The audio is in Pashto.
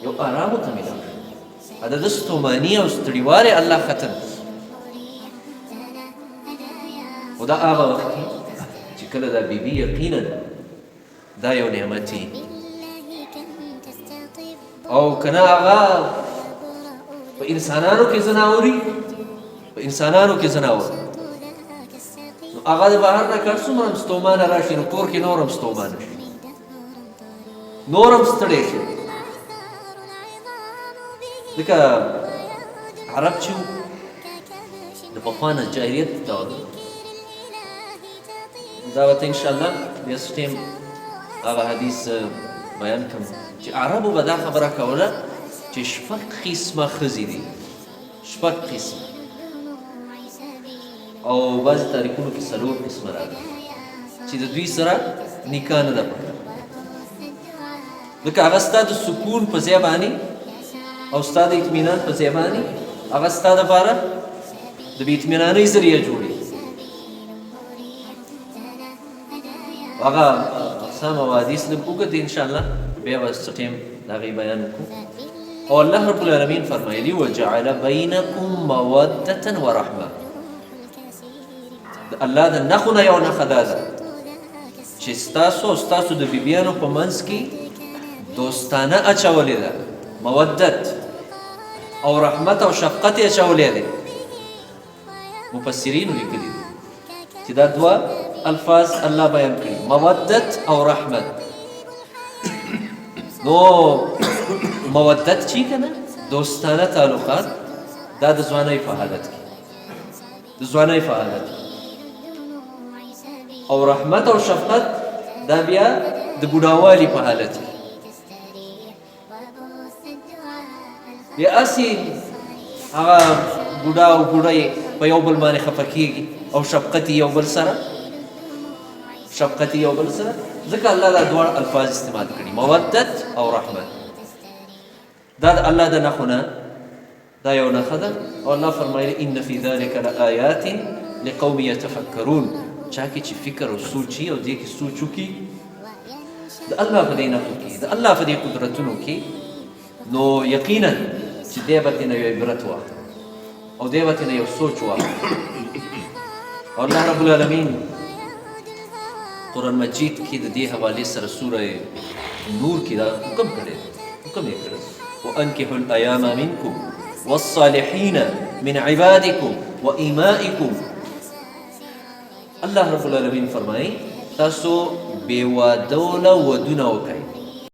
یو آرام ورته میلاو شو د ده ستوماني او ستړیوالی الله ختم خو دا هغه وخت کې چې کله دا بیبي یقینا دا یو نعمت او که نه هغه په انسانانو کې ځناوري په انسانانو کې ځناور نو هغه د بهر نه کړ څومره هم ستومانه راشي نو کور کې نور هم ستومانه شي نور هم ستړی شي ځکه عرب چې د پخوا نه جاهلیت دور دا ورته انشاءالله بیا څه ټیم هغه حدیث بیان کړم چې عربو به دا خبره کوله چې شپږ قسمه ښځې دي شپږ قسمه او بعضې تاریخونو کې څلور قسمه راغلي چې د دوی سره نکاح نه ده پکار ځکه هغه ستا د سکون په ځای باندې او ستا د اطمینان په ځای باندې هغه ستا دپاره د بې اطمینانۍ ذریعه جوړي هغه اقسام او حدیث لږ اوږد دی انشاءالله بیا به څه ټیم د هغې بیان وکړو او الله رب العالمین فرمایلي وجعل بینکم مودة ورحمه د الله د نښو نه یو نښه دا ده چې ستاسو او ستاسو د بیبیانو په منځ کې دوستانه اچولې ده مودت او رحمت او شفقت یې اچولې دی مفسرینو لیکلي دي چې دا دوه الفاظ الله بیان کړي مودت او رحمت نو مودت چې کنه دوستانه تعلقات دا د ځوانۍ په حالت کې د ځوانۍ په حالت کې او رحمت او شفقت دا بیا د بوډاوالي په حالت کې بیا اسې هغه بوډا او بوډۍ په یو بل باندې خفه کېږي او شفقت یو بل سره ځکه الله دا دواړه الفاظ استعمال کړي مودت او رحمت دا د الله د نښو نه دا یو نښه ده او الله فرمایي ان فی ذلک لآیات لقوم یتفکرون چا کې چې فکر او سوچ او دې کې سوچ وکړي د الله په دې نښو کې د الله په دې قدرتونو کې نو یقینا چې دی به ترېنه یو عبرت واخلي او دی به ترېنه یو سوچ واخلي او الله رب العالمین قرآن مجید کې د دې حوالې سره سوره نور کې دا حکم کړی حکم یې کړی وانکحوا الایام منکم والصالحین من عبادکم وإمائکم الله رب العالمین فرمایي تاسو بې واده له ودونه وکړئ